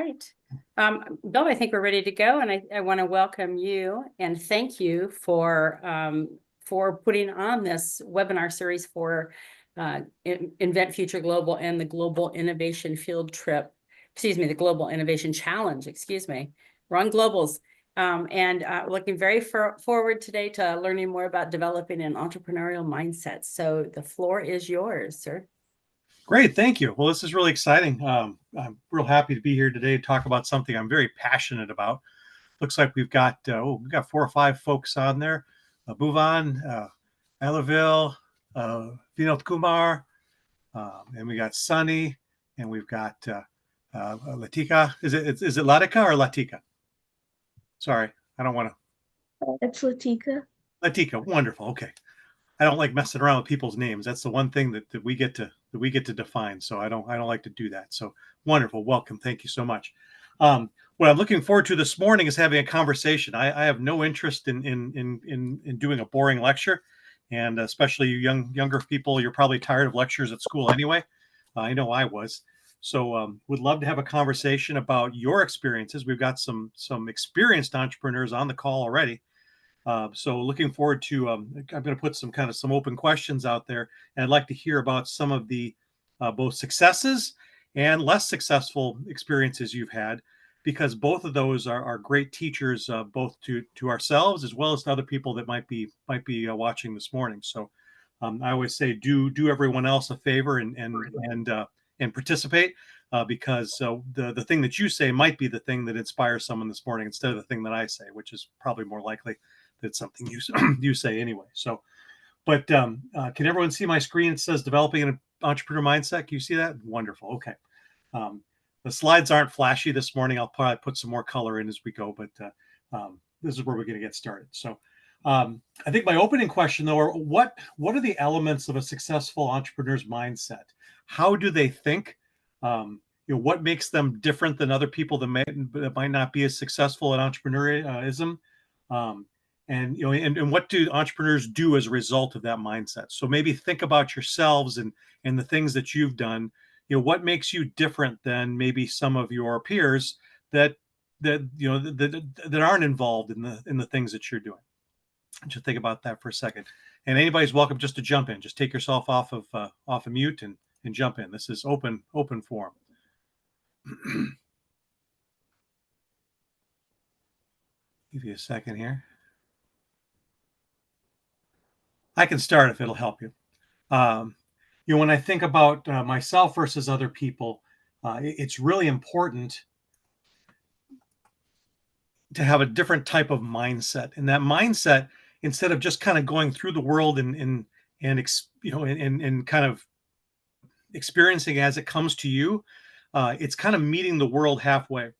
right. Bill, I think we're ready to go, and I want to welcome you and thank you for putting on this webinar series for InventFuture.Global and the Global Innovation Field Trip. Excuse me, the Global Innovation Challenge. Excuse me, wrong globals. Looking very forward today to learning more about developing an entrepreneurial mindset. So the floor is yours, sir. Great, thank you. Well, this is really exciting. I'm real happy to be here today to talk about something I'm very passionate about. Looks like we've got 4 or 5 folks on there. Bhuvan, Elavil, Vinod Kumar, and we got Sunny, and we've got Latika. Is it Latika or Latika? Sorry, I don't want to. It's Latika. Latika, wonderful. Okay. I don't like messing around with people's names. That's the one thing that we get to define. So I don't like to do that. So wonderful. Welcome. Thank you so much. What I'm looking forward to this morning is having a conversation. I have no interest in doing a boring lecture, and especially younger people, you're probably tired of lectures at school anyway. I know I was. So would love to have a conversation about your experiences. We've got some experienced entrepreneurs on the call already. So looking forward to, I'm going to put some open questions out there, and I'd like to hear about some of the both successes and less successful experiences you've had, because both of those are great teachers, both to ourselves as well as to other people that might be watching this morning. So I always say do everyone else a favor and participate, because the thing that you say might be the thing that inspires someone this morning instead of the thing that I say, which is probably more likely. That's something you say anyway. So, but can everyone see my screen? It says developing an entrepreneur mindset. Can you see that? Wonderful. Okay. The slides aren't flashy this morning. I'll probably put some more color in as we go, but this is where we're going to get started. So I think my opening question though, are what are the elements of a successful entrepreneur's mindset? How do they think? What makes them different than other people that might not be as successful at entrepreneurism? And what do entrepreneurs do as a result of that mindset? So maybe think about yourselves and the things that you've done. What makes you different than maybe some of your peers that aren't involved in the things that you're doing. Just think about that for a second. And anybody's welcome just to jump in. Just take yourself off of mute and jump in. This is open forum. Give you a second here. I can start if it'll help you. When I think about myself versus other people, it's really important to have a different type of mindset. And that mindset, instead of just kind of going through the world and kind of experiencing as it comes to you, it's kind of meeting the world halfway.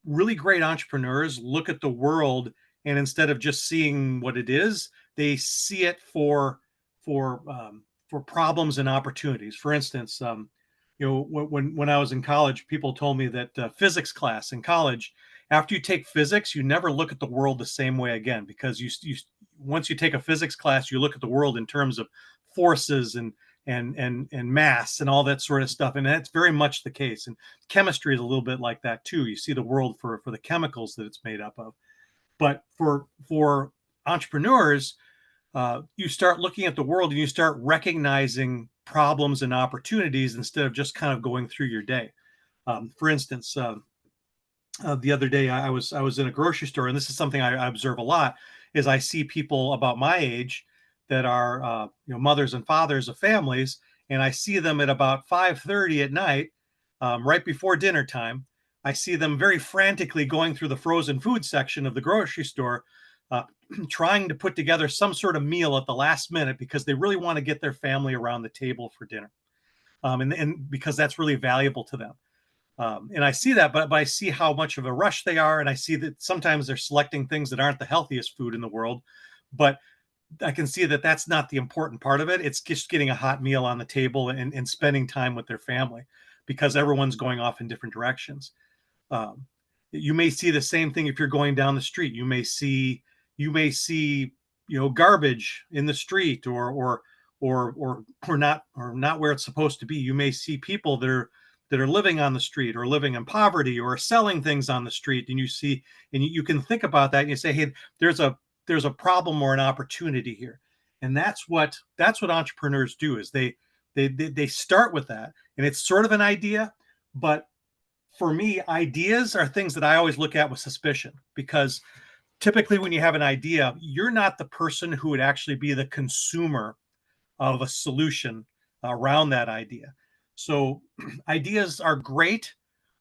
Really great entrepreneurs look at the world, and instead of just seeing what it is, they see it for problems and opportunities. For instance, when I was in college, people told me that physics class in college, after you take physics, you never look at the world the same way again, because you once you take a physics class, you look at the world in terms of forces and mass and all that sort of stuff. And that's very much the case. And chemistry is a little bit like that too. You see the world for the chemicals that it's made up of. But for entrepreneurs, you start looking at the world and you start recognizing problems and opportunities instead of just kind of going through your day. For instance, the other day I was in a grocery store, and this is something I observe a lot, is I see people about my age that are mothers and fathers of families, and I see them at about 5:30 at night, right before dinner time. I see them very frantically going through the frozen food section of the grocery store, trying to put together some sort of meal at the last minute because they really want to get their family around the table for dinner, and because that's really valuable to them. And I see that, but I see how much of a rush they are, and I see that sometimes they're selecting things that aren't the healthiest food in the world, but I can see that that's not the important part of it. It's just getting a hot meal on the table and spending time with their family, because everyone's going off in different directions. You may see the same thing if you're going down the street. You may see garbage in the street or not where it's supposed to be. You may see people that are that are living on the street or living in poverty or selling things on the street, and you see, and you can think about that and you say, hey, there's a problem or an opportunity here. And that's what entrepreneurs do, is they start with that, and it's sort of an idea. But for me, ideas are things that I always look at with suspicion, because typically when you have an idea, you're not the person who would actually be the consumer of a solution around that idea. So ideas are great,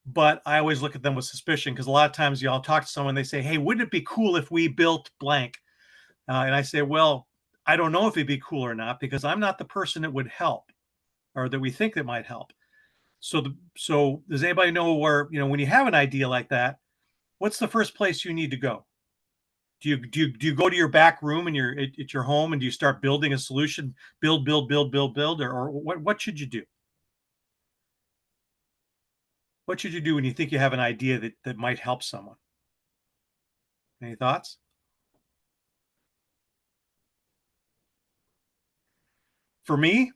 but I always look at them with suspicion, because a lot of times y'all talk to someone, they say, hey, wouldn't it be cool if we built blank? And I say, well, I don't know if it'd be cool or not, because I'm not the person that would help or that we think that might help. So does anybody know where, when you have an idea like that, what's the first place you need to go? Do you go to your back room and at your home, and do you start building a solution, build, or what should you do? What should you do when you think you have an idea that might help someone? Any thoughts? For me,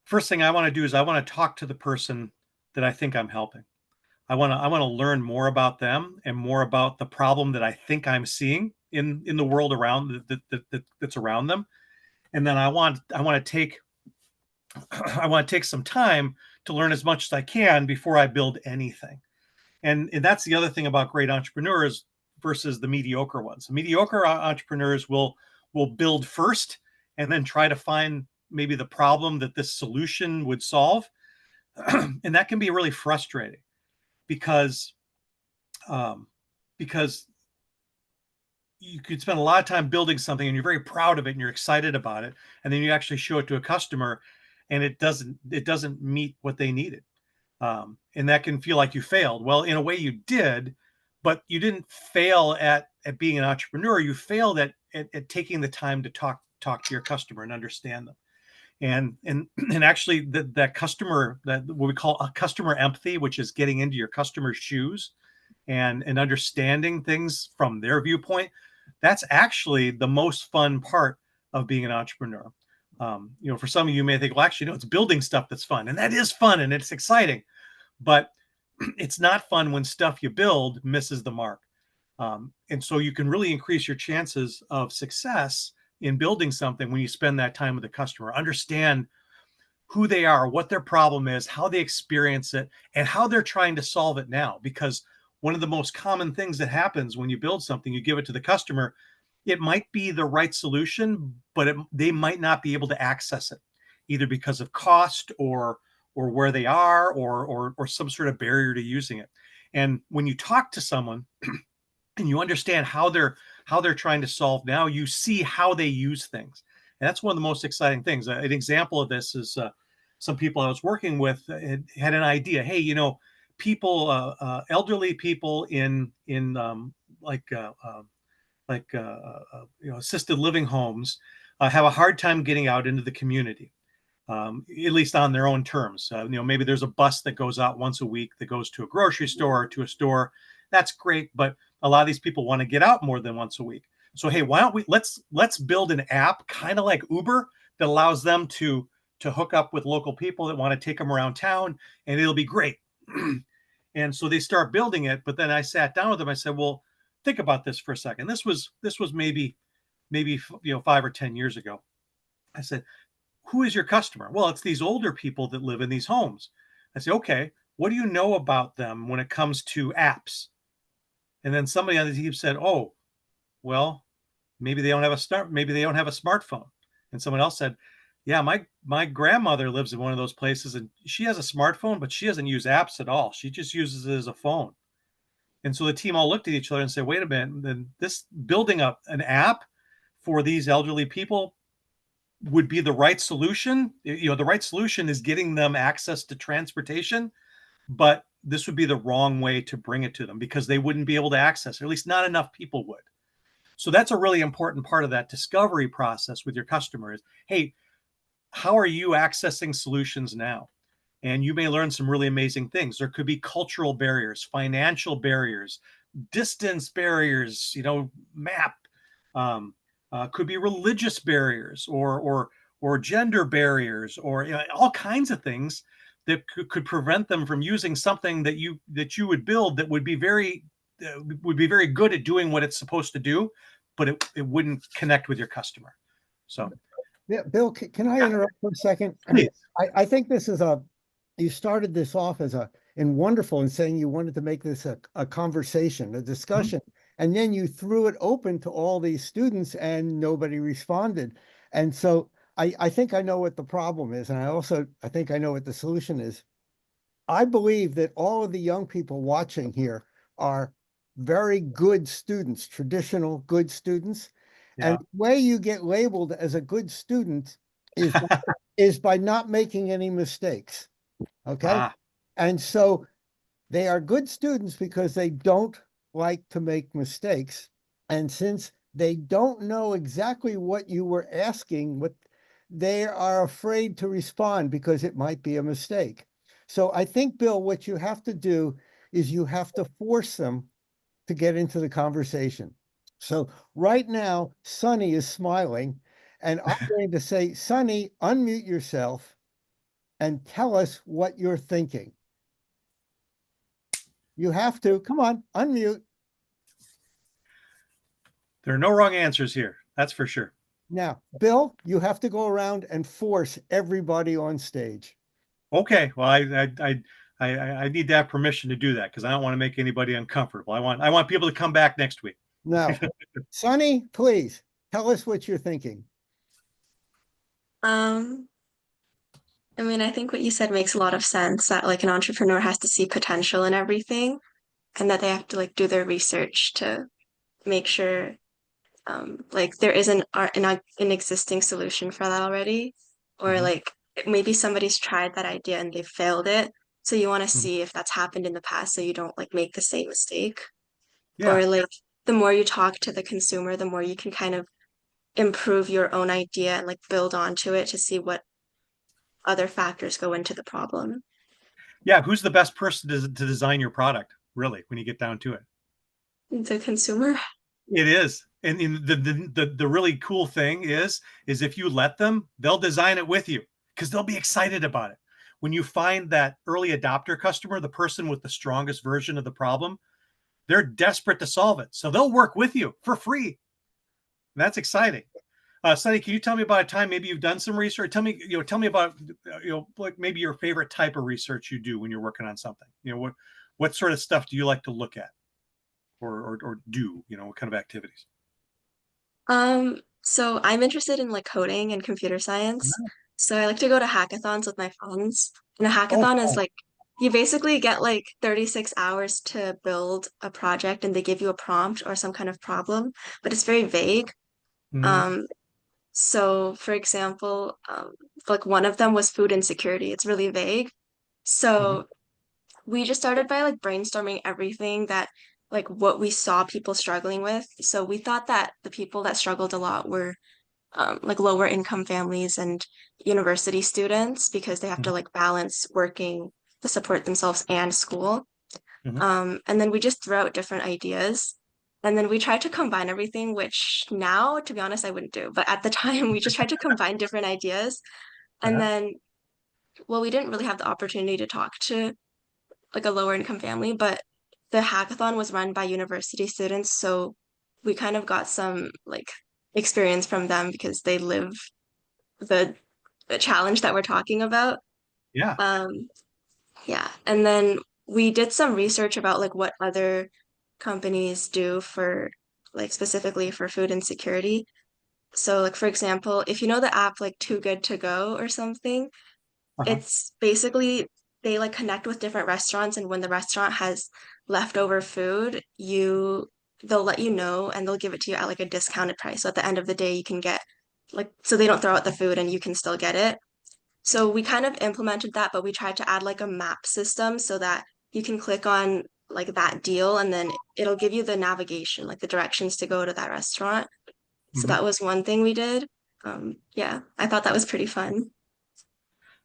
first thing I want to do is I want to talk to the person that I think I'm helping. I want to learn more about them and more about the problem that I think I'm seeing in the world around that's around them. And then I want to take I want to take some time to learn as much as I can before I build anything. And that's the other thing about great entrepreneurs versus the mediocre ones. The mediocre entrepreneurs will build first and then try to find maybe the problem that this solution would solve. And that can be really frustrating, because um, because you could spend a lot of time building something and you're very proud of it and you're excited about it, and then you actually show it to a customer and it doesn't meet what they needed, and that can feel like you failed. Well, in a way you did, but you didn't fail at being an entrepreneur. You failed at taking the time to talk to your customer and understand them. And actually that customer, that what we call a customer empathy, which is getting into your customer's shoes and understanding things from their viewpoint, that's actually the most fun part of being an entrepreneur. For some of you may think, well, actually, no, it's building stuff that's fun, and that is fun and it's exciting, but it's not fun when stuff you build misses the mark. And so you can really increase your chances of success in building something when you spend that time with the customer, understand who they are, what their problem is, how they experience it, and how they're trying to solve it now. Because one of the most common things that happens when you build something, you give it to the customer, it might be the right solution, but they might not be able to access it, either because of cost or where they are, or some sort of barrier to using it. And when you talk to someone and you understand how they're trying to solve now, you see how they use things. And that's one of the most exciting things. An example of this is some people I was working with had an idea. Hey, people, elderly people in assisted living homes have a hard time getting out into the community, at least on their own terms. Maybe there's a bus that goes out once a week that goes to a grocery store or to a store. That's great, but a lot of these people want to get out more than once a week. So hey, why don't let's build an app kind of like Uber that allows them to hook up with local people that want to take them around town, and it'll be great. And so they start building it. But then I sat down with them. I said, well, think about this for a second. This was maybe 5 or 10 years ago. I said, who is your customer? Well, it's these older people that live in these homes. I said, okay, what do you know about them when it comes to apps? And then somebody on the team said, oh, well, maybe they don't have a smartphone. And someone else said, yeah, my grandmother lives in one of those places and she has a smartphone, but she doesn't use apps at all. She just uses it as a phone. And so the team all looked at each other and said, wait a minute, then this building up an app for these elderly people would be the right solution. The right solution is getting them access to transportation, but this would be the wrong way to bring it to them, because they wouldn't be able to access it, or at least not enough people would. So that's a really important part of that discovery process with your customer is, hey, how are you accessing solutions now? And you may learn some really amazing things. There could be cultural barriers, financial barriers, distance barriers, map, could be religious barriers or gender barriers, or all kinds of things that could prevent them from using something that you would build that would be very good at doing what it's supposed to do, but it wouldn't connect with your customer. So Yeah, Bill, can I interrupt for a second? please. I think this is you started this off as and wonderful in saying you wanted to make this a conversation, a discussion, and then you threw it open to all these students and nobody responded. And so I think I know what the problem is. And I think I know what the solution is. I believe that all of the young people watching here are very good students, traditional good students. Yeah. And the way you get labeled as a good student is by not making any mistakes. Okay. And so they are good students because they don't like to make mistakes. And since they don't know exactly what you were asking, they are afraid to respond because it might be a mistake. So I think, Bill, what you have to do is you have to force them to get into the conversation. So right now, Sonny is smiling, and I'm going to say, Sonny, unmute yourself and tell us what you're thinking. You have to. Come on, unmute. There are no wrong answers here. That's for sure. Now, Bill, you have to go around and force everybody on stage. Okay. Well, I need to have permission to do that because I don't want to make anybody uncomfortable. I want people to come back next week. Now, Sonny, please tell us what you're thinking. I mean, I think what you said makes a lot of sense, that like an entrepreneur has to see potential in everything and that they have to like do their research to make sure like there is an existing solution for that already, or like maybe somebody's tried that idea and they failed it. So you want to see if that's happened in the past so you don't like make the same mistake. Yeah. Or like the more you talk to the consumer, the more you can kind of improve your own idea and like build onto it to see what other factors go into the problem. Yeah. Who's the best person to design your product, really, when you get down to it? The consumer. It is. And the really cool thing is if you let them, they'll design it with you because they'll be excited about it. When you find that early adopter customer, the person with the strongest version of the problem, they're desperate to solve it. So they'll work with you for free. That's exciting. Sonny, can you tell me about a time maybe you've done some research? Tell me about like maybe your favorite type of research you do when you're working on something. What sort of stuff do you like to look at or do? What kind of activities? So I'm interested in like coding and computer science. So I like to go to hackathons with my friends. And a hackathon is like you basically get like 36 hours to build a project and they give you a prompt or some kind of problem, but it's very vague. So for example, like one of them was food insecurity. It's really vague. So we just started by like brainstorming everything that like what we saw people struggling with. So we thought that the people that struggled a lot were like lower income families and university students because they have to like balance working to support themselves and school. And then we just throw out different ideas. And then we try to combine everything, which now, to be honest, I wouldn't do. But at the time, we just tried to combine different ideas. And then, well, we didn't really have the opportunity to talk to like a lower income family, but the hackathon was run by university students. So we kind of got some like experience from them because they live the, the challenge that we're talking about. Yeah. Yeah. And then we did some research about like what other companies do for like specifically for food insecurity. So like for example, if you know the app like Too Good to Go or something, it's basically they like connect with different restaurants and when the restaurant has leftover food, they'll let you know and they'll give it to you at like a discounted price. So at the end of the day you can get like so they don't throw out the food and you can still get it. So we kind of implemented that, but we tried to add like a map system so that you can click on like that deal and then it'll give you the navigation, like the directions to go to that restaurant. So that was one thing we did. Yeah, I thought that was pretty fun.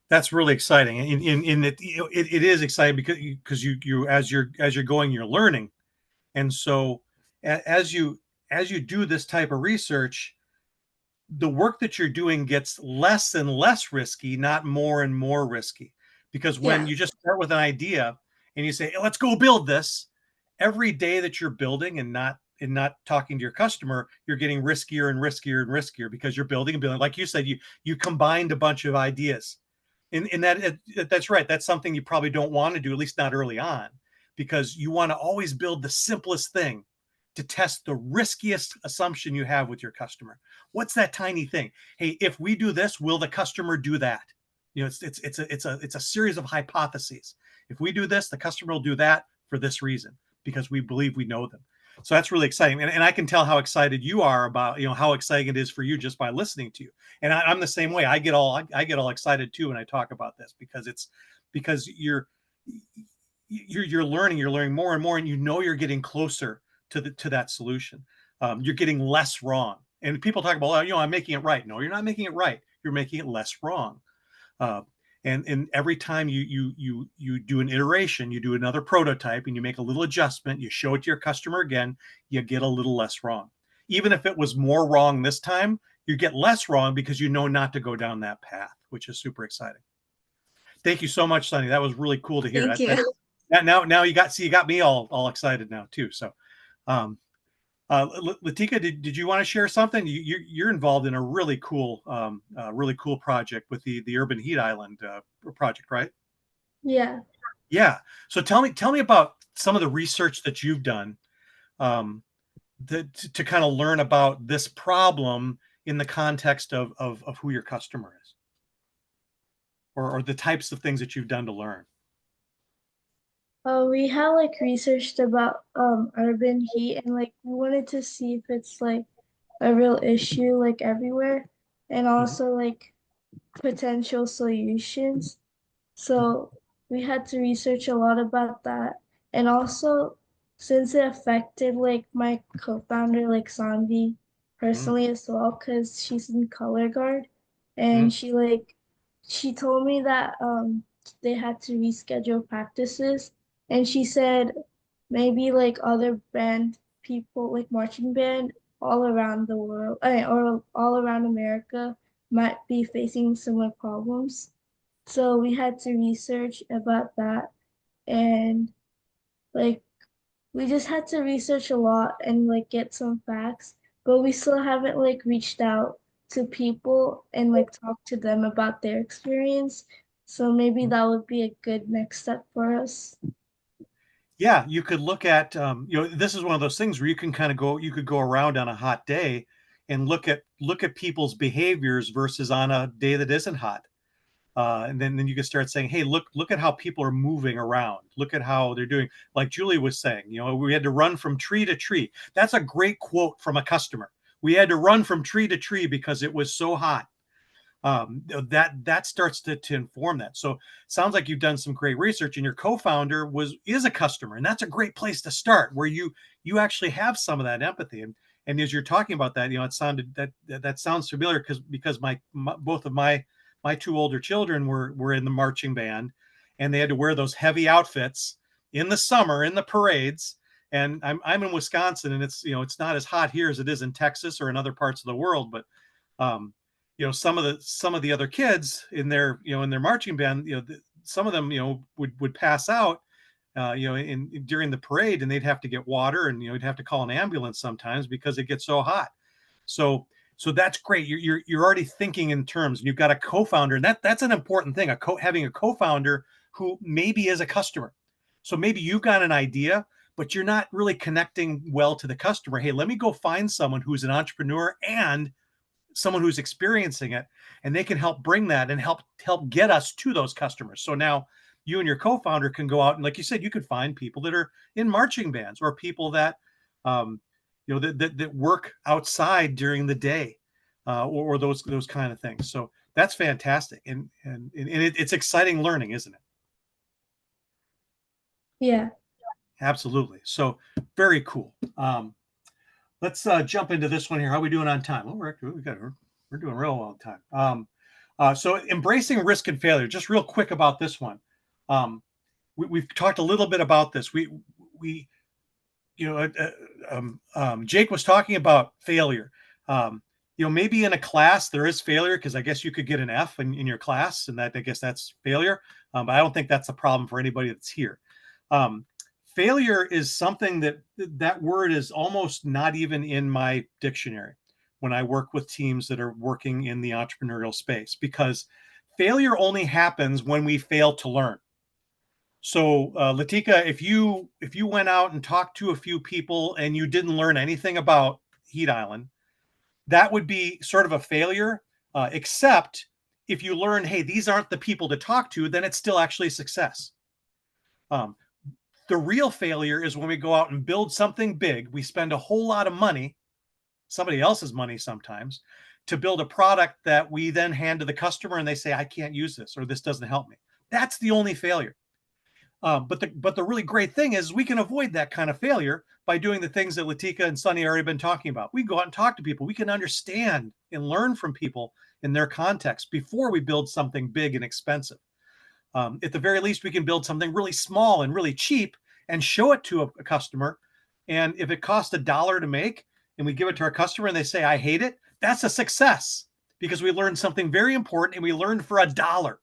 That's really exciting. In that it is exciting because you as you're going, you're learning, and so as you do this type of research, the work that you're doing gets less and less risky, not more and more risky, because when Yeah. you just start with an idea and you say, hey, let's go build this, every day that you're building and not talking to your customer, you're getting riskier and riskier and riskier because you're building and building. Like you said, you combined a bunch of ideas. And that's right. That's something you probably don't want to do, at least not early on, because you want to always build the simplest thing to test the riskiest assumption you have with your customer. What's that tiny thing? Hey, if we do this, will the customer do that? You know, it's a series of hypotheses. If we do this, the customer will do that for this reason, because we believe we know them. So that's really exciting. And I can tell how excited you are about, you know, how exciting it is for you just by listening to you. And I'm the same way. I get all excited too when I talk about this, because you're learning more and more, and you know you're getting closer to that solution. You're getting less wrong. And people talk about, oh, you know, I'm making it right. No, you're not making it right. You're making it less wrong. And every time you do an iteration, you do another prototype, and you make a little adjustment, you show it to your customer again, you get a little less wrong. Even if it was more wrong this time, you get less wrong because you know not to go down that path, which is super exciting. Thank you so much, Sunny. That was really cool to hear. Thank you. Now you got me all excited now too. So, Latika, did you want to share something? You're involved in a really cool project with the Urban Heat Island project, right? Yeah. Yeah. So tell me about some of the research that you've done to kind of learn about this problem in the context of who your customer is, or the types of things that you've done to learn. We had like researched about urban heat, and like we wanted to see if it's like a real issue like everywhere, and also like potential solutions. So we had to research a lot about that. And also, since it affected like my co-founder, like Sanvi, personally as well, because she's in color guard, and she told me that they had to reschedule practices, and she said maybe like other band people, like marching band all around the world, or all around America, might be facing similar problems. So we had to research about that, and like we just had to research a lot and like get some facts, but we still haven't like reached out to people and like talked to them about their experience. So maybe that would be a good next step for us. Yeah, you could look at, this is one of those things where you can kind of you could go around on a hot day and look at people's behaviors versus on a day that isn't hot. And then you can start saying, hey, look at how people are moving around. Look at how they're doing. Like Julie was saying, we had to run from tree to tree. That's a great quote from a customer. We had to run from tree to tree because it was so hot. That starts to inform that. So sounds like you've done some great research, and your co-founder is a customer, and that's a great place to start, where you actually have some of that empathy. And as you're talking about that, it sounded that sounds familiar because both of my two older children were in the marching band, and they had to wear those heavy outfits in the summer in the parades. And I'm in Wisconsin, and it's not as hot here as it is in Texas or in other parts of the world, but some of the other kids in their marching band, some of them would pass out during the parade, and they'd have to get water, and you'd have to call an ambulance sometimes because it gets so hot. So that's great. You're already thinking in terms, and you've got a co-founder, and that's an important thing. Having a co-founder who maybe is a customer. So maybe you've got an idea, but you're not really connecting well to the customer. Hey, let me go find someone who's an entrepreneur and someone who's experiencing it, and they can help bring that and help get us to those customers. So now you and your co-founder can go out, and like you said, you could find people that are in marching bands, or people that that work outside during the day, or those kind of things. So that's fantastic, and it's exciting learning, isn't it? Yeah. Absolutely. So very cool. Let's jump into this one here. How are we doing on time? Oh, we're doing real well on time. So embracing risk and failure. Just real quick about this one. We've talked a little bit about this. Jake was talking about failure. maybe in a class there is failure because I guess you could get an F in your class, and that I guess that's failure. But I don't think that's a problem for anybody that's here. Failure is something that word is almost not even in my dictionary when I work with teams that are working in the entrepreneurial space, because failure only happens when we fail to learn. So, Latika, if you went out and talked to a few people and you didn't learn anything about Heat Island, that would be sort of a failure. Except if you learn, hey, these aren't the people to talk to, then it's still actually a success. The real failure is when we go out and build something big. We spend a whole lot of money, somebody else's money sometimes, to build a product that we then hand to the customer and they say, I can't use this, or this doesn't help me. That's the only failure. But the really great thing is we can avoid that kind of failure by doing the things that Latika and Sunny have already been talking about. We go out and talk to people. We can understand and learn from people in their context before we build something big and expensive. At the very least, we can build something really small and really cheap and show it to a customer. And if it costs $1 to make and we give it to our customer and they say, I hate it, that's a success because we learned something very important and we learned for $1.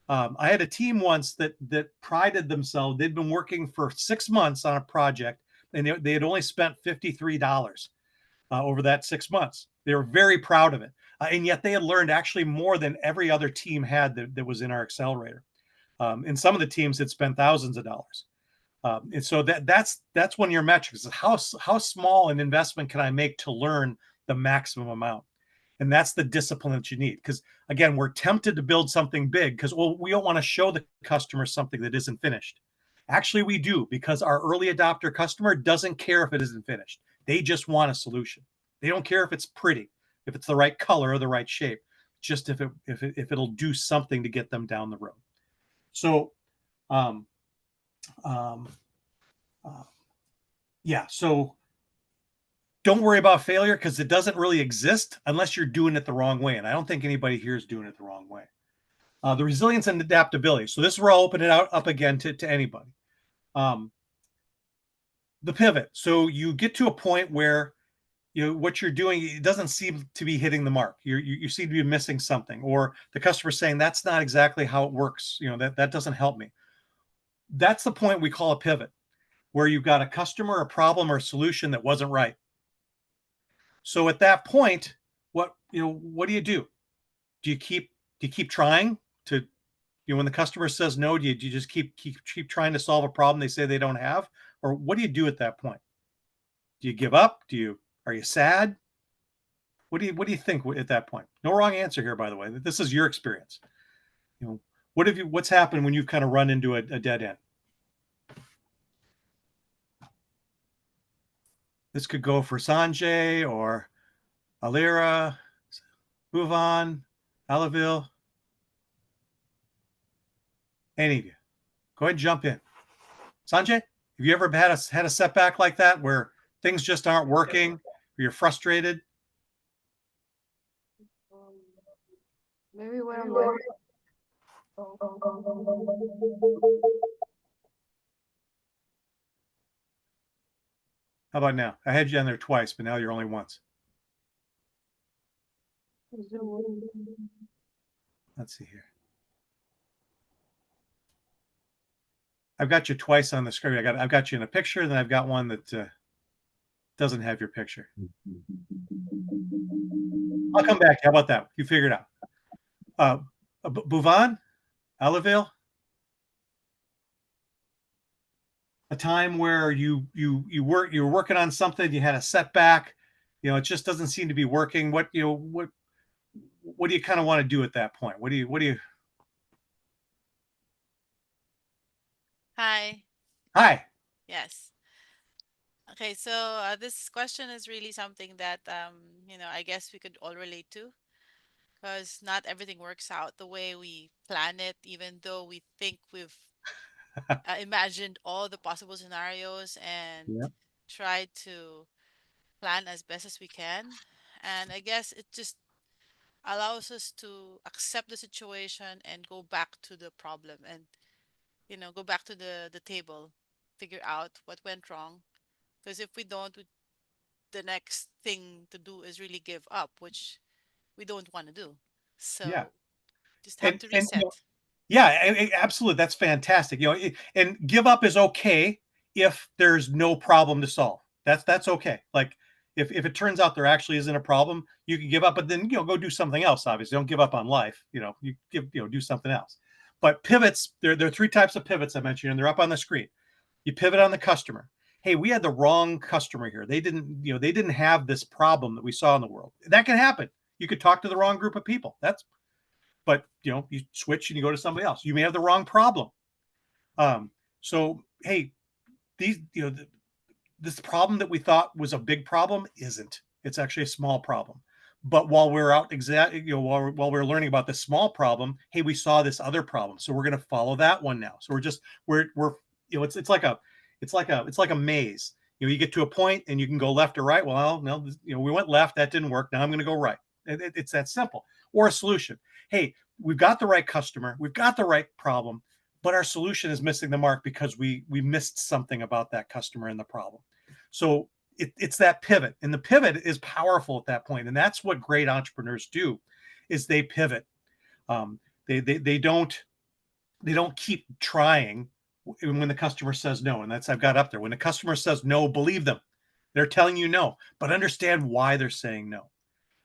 I had a team once that prided themselves. They'd been working for 6 months on a project, and they had only spent $53 over that 6 months. They were very proud of it, and yet they had learned actually more than every other team had that was in our accelerator. And some of the teams had spent thousands of dollars. And so that's one of your metrics: is how small an investment can I make to learn the maximum amount. And that's the discipline that you need. Because again, we're tempted to build something big because, well, we don't want to show the customer something that isn't finished. Actually, we do, because our early adopter customer doesn't care if it isn't finished. They just want a solution. They don't care if it's pretty, if it's the right color or the right shape, just if it'll do something to get them down the road. So, um, um, yeah. So don't worry about failure because it doesn't really exist unless you're doing it the wrong way. And I don't think anybody here is doing it the wrong way. The resilience and adaptability. So this is where I'll open it up again to anybody. The pivot. So you get to a point where what you're doing, it doesn't seem to be hitting the mark. You seem to be missing something, or the customer saying that's not exactly how it works. That doesn't help me. That's the point we call a pivot, where you've got a customer, a problem, or a solution that wasn't right. So at that point, what do you do? Do you keep trying to, when the customer says no, do you just keep trying to solve a problem they say they don't have? Or what do you do at that point? Do you give up? Are you sad? What do you think at that point? No wrong answer here, by the way. This is your experience. What's happened when you've kind of run into a dead end? This could go for Sanjay or Alira, Bhuvan, Alaville. Any of you. Go ahead and jump in. Sanjay, have you ever had a setback like that where things just aren't working, or you're frustrated? Maybe when I'm like, How about now? I had you on there twice, but now you're only once. Let's see here. I've got you twice on the screen. I've got you in a picture, then I've got one that doesn't have your picture. I'll come back. How about that? You figure it out. Bhuvan, Alaville, a time where you were working on something, you had a setback, it just doesn't seem to be working. What do you kind of want to do at that point? What do you? Hi. Hi. Yes. Okay, so this question is really something that I guess we could all relate to, because not everything works out the way we plan it, even though we think we've imagined all the possible scenarios and Yeah. tried to plan as best as we can. And I guess it just allows us to accept the situation and go back to the problem and go back to the table, figure out what went wrong. Because if we don't, the next thing to do is really give up, which we don't want to do. Yeah. So just have And to and reset. yeah, absolutely. That's fantastic. And give up is okay if there's no problem to solve. That's okay. Like if it turns out there actually isn't a problem, you can give up, but then go do something else. Obviously, don't give up on life. You do something else. But pivots, there are three types of pivots I mentioned, and they're up on the screen. You pivot on the customer. Hey, we had the wrong customer here. They didn't have this problem that we saw in the world. That can happen. You could talk to the wrong group of people. But you switch and you go to somebody else. You may have the wrong problem. So hey, this problem that we thought was a big problem isn't. It's actually a small problem. But while we're out while we're learning about this small problem, hey, we saw this other problem, so we're going to follow that one now. So we're it's like a maze. You get to a point and you can go left or right. Well, no, we went left, that didn't work. Now I'm going to go right. It's that simple. Or a solution. Hey, we've got the right customer, we've got the right problem, but our solution is missing the mark because we missed something about that customer and the problem. So it's that pivot, and the pivot is powerful at that point, and that's what great entrepreneurs do, is they pivot. They don't keep trying when the customer says no, and that's I've got up there. When the customer says no, believe them. They're telling you no, but understand why they're saying no.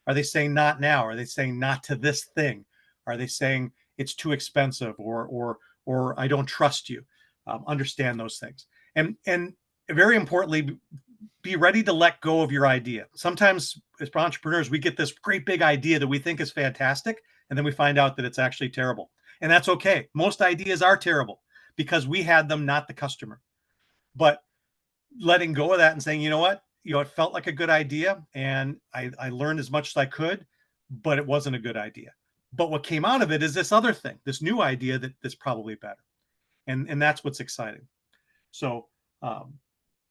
Are they saying not now? Are they saying not to this thing? Are they saying it's too expensive, or I don't trust you? Understand those things, and very importantly, be ready to let go of your idea. Sometimes as entrepreneurs, we get this great big idea that we think is fantastic, and then we find out that it's actually terrible, and that's okay. Most ideas are terrible because we had them, not the customer. But letting go of that and saying, you know what, it felt like a good idea, and I learned as much as I could, but it wasn't a good idea. But what came out of it is this other thing, this new idea that's probably better, and that's what's exciting. So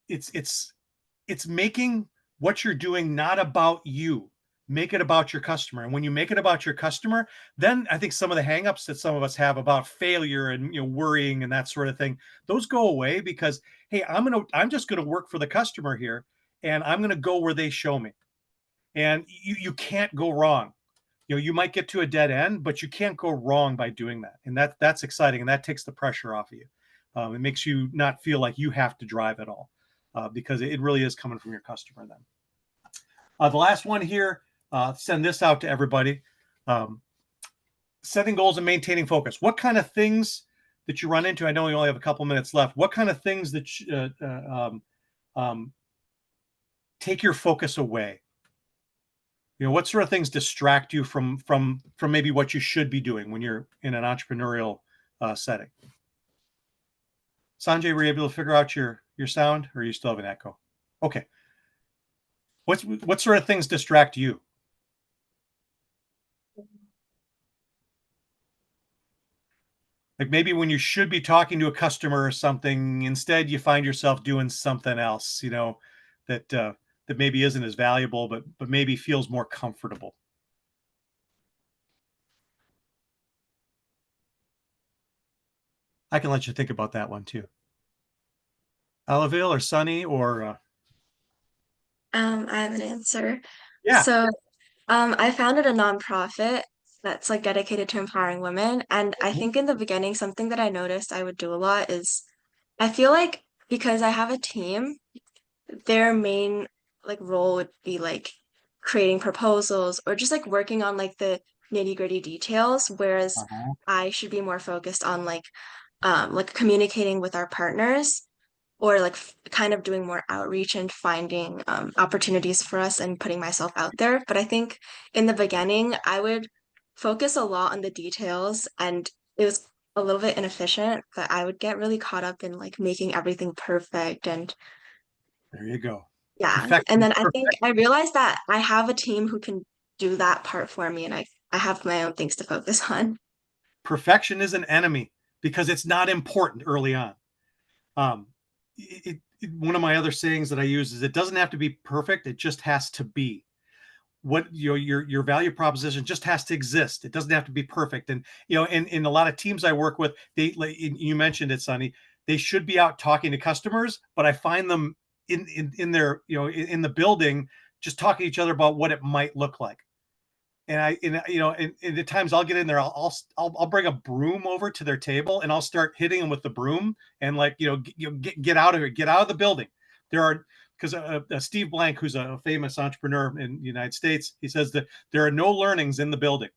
it's making what you're doing not about you. Make it about your customer. And when you make it about your customer, then I think some of the hangups that some of us have about failure and worrying and that sort of thing, those go away because, hey, I'm just gonna work for the customer here, and I'm gonna go where they show me. And you can't go wrong. You might get to a dead end, but you can't go wrong by doing that. And that's exciting, and that takes the pressure off of you. It makes you not feel like you have to drive it all, because it really is coming from your customer then. The last one here, send this out to everybody. Setting goals and maintaining focus. What kind of things that you run into? I know we only have a couple minutes left. What kind of things that take your focus away? What sort of things distract you from maybe what you should be doing when you're in an entrepreneurial setting? Sanjay, were you able to figure out your sound, or you still have an echo? Okay. What sort of things distract you? Like maybe when you should be talking to a customer or something, instead you find yourself doing something else, that maybe isn't as valuable, but maybe feels more comfortable. I can let you think about that one too. Alaville or Sunny or I have an answer. yeah. So, I founded a nonprofit that's like dedicated to empowering women. And I think in the beginning, something that I noticed I would do a lot is I feel like because I have a team, their main like role would be like creating proposals or just like working on like the nitty-gritty details, whereas Uh-huh. I should be more focused on like communicating with our partners or like kind of doing more outreach and finding opportunities for us and putting myself out there. But I think in the beginning, I would focus a lot on the details, and it was a little bit inefficient, but I would get really caught up in like making everything perfect. And There you go. yeah. And then I think I realized that I have a team who can do that part for me, and I have my own things to focus on. Perfection is an enemy because it's not important early on. One of my other sayings that I use is it doesn't have to be perfect. It just has to be. What your value proposition just has to exist. It doesn't have to be perfect. And in a lot of teams I work with, you mentioned it, Sonny, they should be out talking to customers, but I find them in their, in the building, just talking to each other about what it might look like. And and at times I'll get in there, I'll bring a broom over to their table and I'll start hitting them with the broom and like, get out of here, get out of the building. There are, because Steve Blank, who's a famous entrepreneur in the United States, he says that there are no learnings in the building.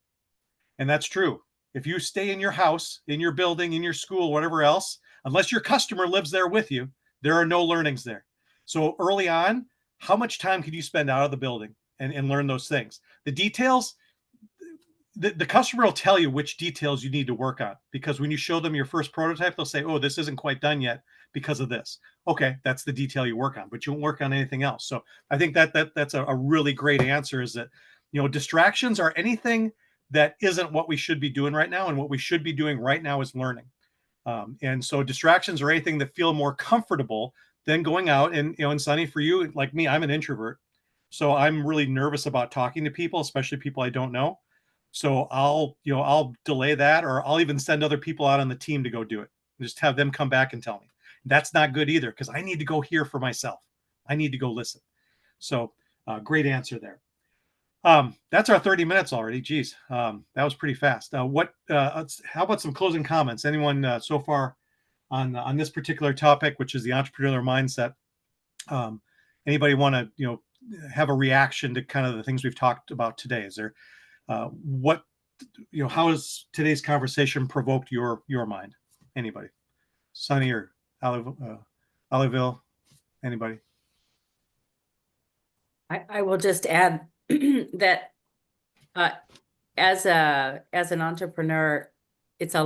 And that's true. If you stay in your house, in your building, in your school, whatever else, unless your customer lives there with you, there are no learnings there. So early on, how much time can you spend out of the building and learn those things? The details, the customer will tell you which details you need to work on, because when you show them your first prototype, they'll say, oh, this isn't quite done yet because of this. Okay, that's the detail you work on, but you won't work on anything else. So I think that's a really great answer, is that, distractions are anything that isn't what we should be doing right now. And what we should be doing right now is learning. And so distractions are anything that feel more comfortable than going out. And Sunny, for you, like me, I'm an introvert. So I'm really nervous about talking to people, especially people I don't know. So I'll delay that, or I'll even send other people out on the team to go do it. Just have them come back and tell me. That's not good either, because I need to go hear for myself. I need to go listen. So great answer there. That's our 30 minutes already. Geez, that was pretty fast. How about some closing comments? Anyone so far on this particular topic, which is the entrepreneurial mindset? Anybody want to have a reaction to kind of the things we've talked about today? Is there how has today's conversation provoked your mind? Anybody? Sunny or Oliville? Anybody? I will just add that as an entrepreneur, it's a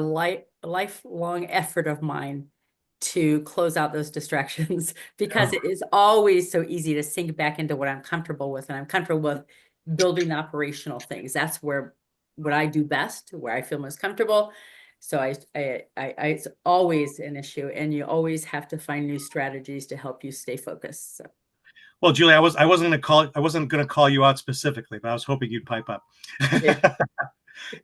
lifelong effort of mine to close out those distractions, because it is always so easy to sink back into what I'm comfortable with, and I'm comfortable with building operational things. That's what I do best, where I feel most comfortable. So it's always an issue, and you always have to find new strategies to help you stay focused. So. Well, Julie, I wasn't going to call you out specifically, but I was hoping you'd pipe up. Yeah.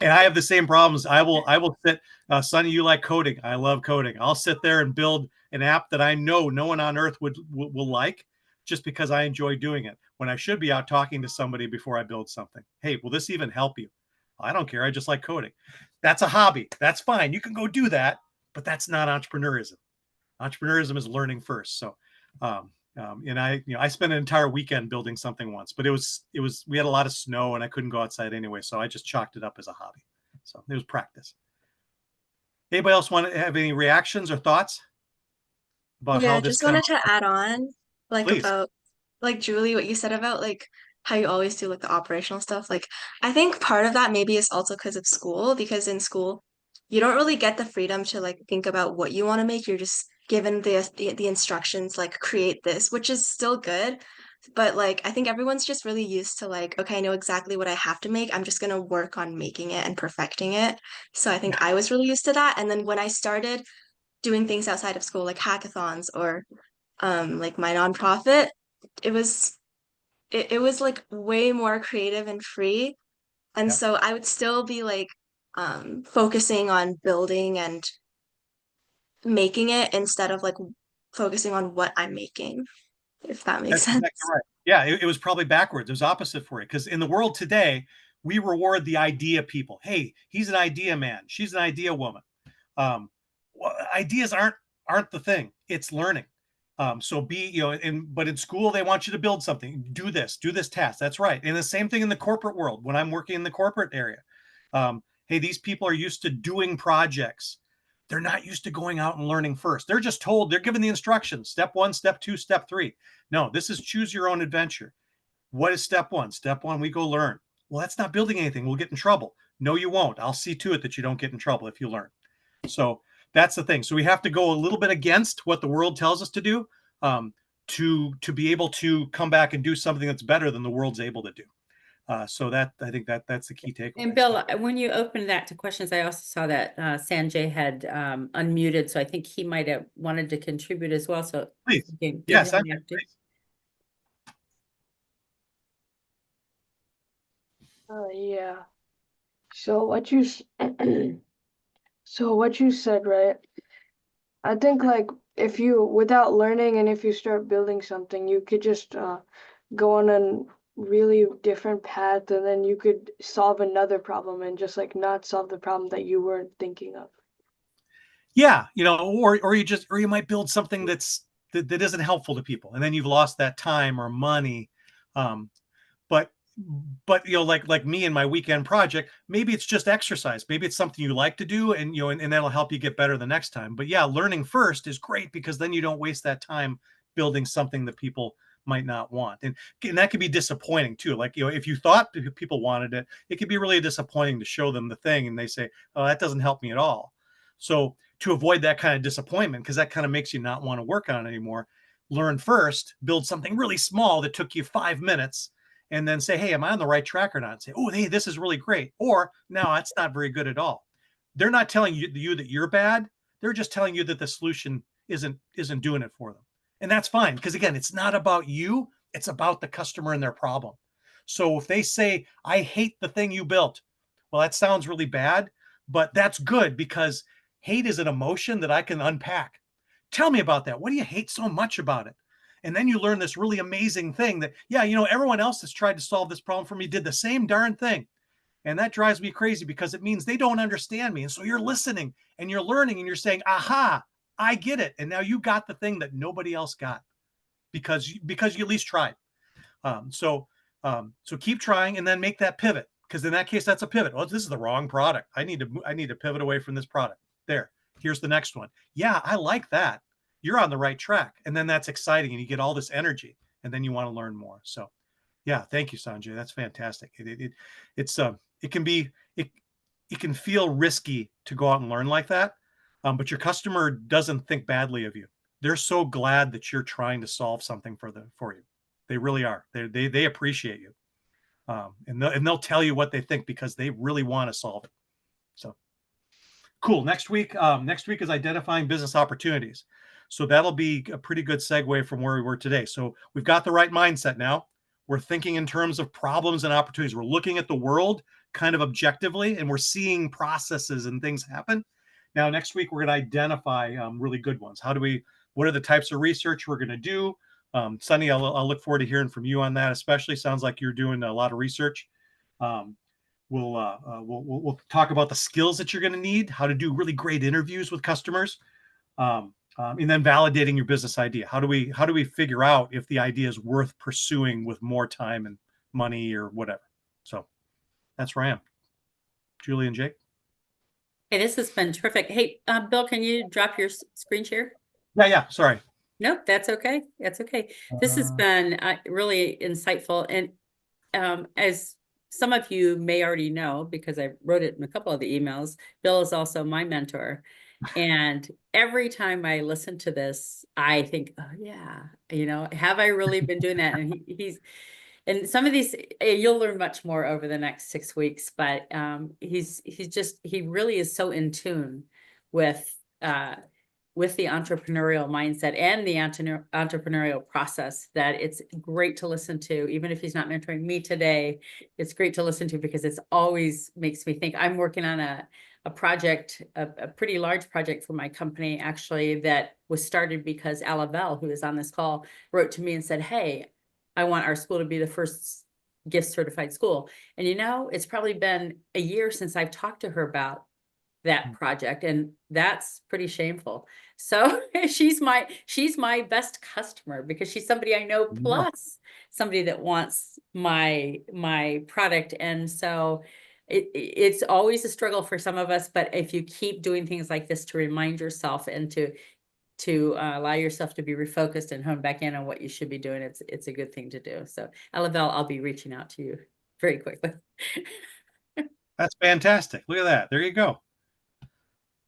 And I have the same problems. I will sit, Sunny, you like coding. I love coding. I'll sit there and build an app that I know no one on earth will like, just because I enjoy doing it, when I should be out talking to somebody before I build something. Hey, will this even help you? I don't care. I just like coding. That's a hobby. That's fine. You can go do that, but that's not entrepreneurism. Entrepreneurism is learning first. So, and I spent an entire weekend building something once, but we had a lot of snow and I couldn't go outside anyway. So I just chalked it up as a hobby. So it was practice. Anybody else want to have any reactions or thoughts about how this just wanted to add on, like, Please. about, like, Julie, what you said about, like, how you always do, like, the operational stuff. Like, I think part of that maybe is also because of school, because in school, you don't really get the freedom to, like, think about what you want to make. You're just given the instructions, like, create this, which is still good. But, like, I think everyone's just really used to, like, okay, I know exactly what I have to make. I'm just going to work on making it and perfecting it. So I think I was really used to that. And then when I started doing things outside of school, like hackathons or like my nonprofit, it was like way more creative and free. And so I would still be like focusing on building and making it, instead of like focusing on what I'm making, if that makes sense. Exactly right. Yeah, it was probably backwards. It was opposite for you, because in the world today, we reward the idea people. Hey, he's an idea man. She's an idea woman. Ideas aren't the thing. It's learning. So but in school, they want you to build something, do this task. That's right. And the same thing in the corporate world. When I'm working in the corporate area, hey, these people are used to doing projects. They're not used to going out and learning first. They're just told, they're given the instructions, step 1, step 2, step 3. No, this is choose your own adventure. What is step 1? Step 1, we go learn. Well, that's not building anything. We'll get in trouble. No, you won't. I'll see to it that you don't get in trouble if you learn. So that's the thing. So we have to go a little bit against what the world tells us to do, to be able to come back and do something that's better than the world's able to do. So that, I think that's the key takeaway. And Bill, when you opened that to questions, I also saw that Sanjay had unmuted, so I think he might have wanted to contribute as well. So please, yes, yeah. So what you said, right? I think like if you, without learning, and if you start building something, you could just go on a really different path, and then you could solve another problem and just like not solve the problem that you weren't thinking of. Yeah, or you might build something that isn't helpful to people, and then you've lost that time or money. Um, but like me and my weekend project, maybe it's just exercise, maybe it's something you like to do, and and that'll help you get better the next time. But yeah, learning first is great, because then you don't waste that time building something that people might not want, and that could be disappointing too. Like, if you thought people wanted it, it could be really disappointing to show them the thing and they say, oh, that doesn't help me at all. So to avoid that kind of disappointment, because that kind of makes you not want to work on it anymore, learn first, build something really small that took you 5 minutes, and then say, hey, am I on the right track or not? And say, oh, hey, this is really great. Or, no, it's not very good at all. They're not telling you that you're bad. They're just telling you that the solution isn't doing it for them. And that's fine, because again, it's not about you. It's about the customer and their problem. So if they say, I hate the thing you built, well, that sounds really bad, but that's good, because hate is an emotion that I can unpack. Tell me about that. What do you hate so much about it? And then you learn this really amazing thing that, yeah, everyone else that's tried to solve this problem for me did the same darn thing. And that drives me crazy, because it means they don't understand me. And so you're listening and you're learning and you're saying, aha, I get it. And now you got the thing that nobody else got, because you at least tried. So keep trying, and then make that pivot, because in that case, that's a pivot. Oh, this is the wrong product. I need to pivot away from this product. There, here's the next one. Yeah, I like that. You're on the right track. And then that's exciting, and you get all this energy, and then you want to learn more. So yeah, thank you, Sanjay. That's fantastic. It can feel risky to go out and learn like that. But your customer doesn't think badly of you. They're so glad that you're trying to solve something for you. They really are. They appreciate you. And they'll tell you what they think, because they really want to solve it. So cool. Next week is identifying business opportunities. So that'll be a pretty good segue from where we were today. So we've got the right mindset now. We're thinking in terms of problems and opportunities. We're looking at the world kind of objectively, and we're seeing processes and things happen. Now, next week, we're going to identify really good ones. What are the types of research we're going to do? Sunny, I'll look forward to hearing from you on that, especially. Sounds like you're doing a lot of research. We'll talk about the skills that you're going to need, how to do really great interviews with customers, and then validating your business idea. How do we figure out if the idea is worth pursuing with more time and money or whatever? So that's where I am. Julie and Jake. Hey, this has been terrific. Hey, Bill, can you drop your screen share? Yeah. Sorry. Nope, that's okay. That's okay. This has been really insightful. And as some of you may already know, because I wrote it in a couple of the emails, Bill is also my mentor. And every time I listen to this, I think, oh yeah, have I really been doing that? And and some of these, you'll learn much more over the next 6 weeks, but he really is so in tune with the entrepreneurial mindset and the entrepreneurial process, that it's great to listen to. Even if he's not mentoring me today, it's great to listen to, because it's always makes me think. I'm working on a project, a pretty large project for my company, actually, that was started because Alavelle, who is on this call, wrote to me and said, hey, I want our school to be the first gift certified school. And it's probably been a year since I've talked to her about that project, and that's pretty shameful. So she's my best customer, because she's somebody I know, plus somebody that wants my product. And so it's always a struggle for some of us, but if you keep doing things like this to remind yourself and to allow yourself to be refocused and hone back in on what you should be doing, it's a good thing to do. So Alavelle, I'll be reaching out to you very quickly. That's fantastic. Look at that. There you go.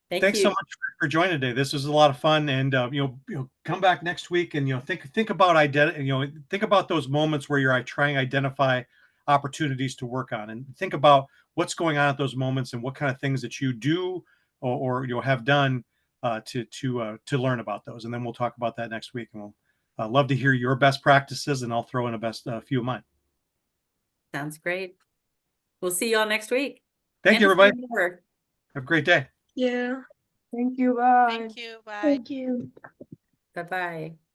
Thanks so much for joining today. This was a lot of fun, and come back next week, and think about identity. Think about those moments where you're trying to identify opportunities to work on, and think about what's going on at those moments and what kind of things that you do or have done to learn about those. And then we'll talk about that next week, and we'll love to hear your best practices, and I'll throw in a few of mine. Sounds great. We'll see you all next week. Thank you, everybody. Have a great day. Yeah. Thank you. Bye. Thank you. Bye. Thank you. Bye-bye.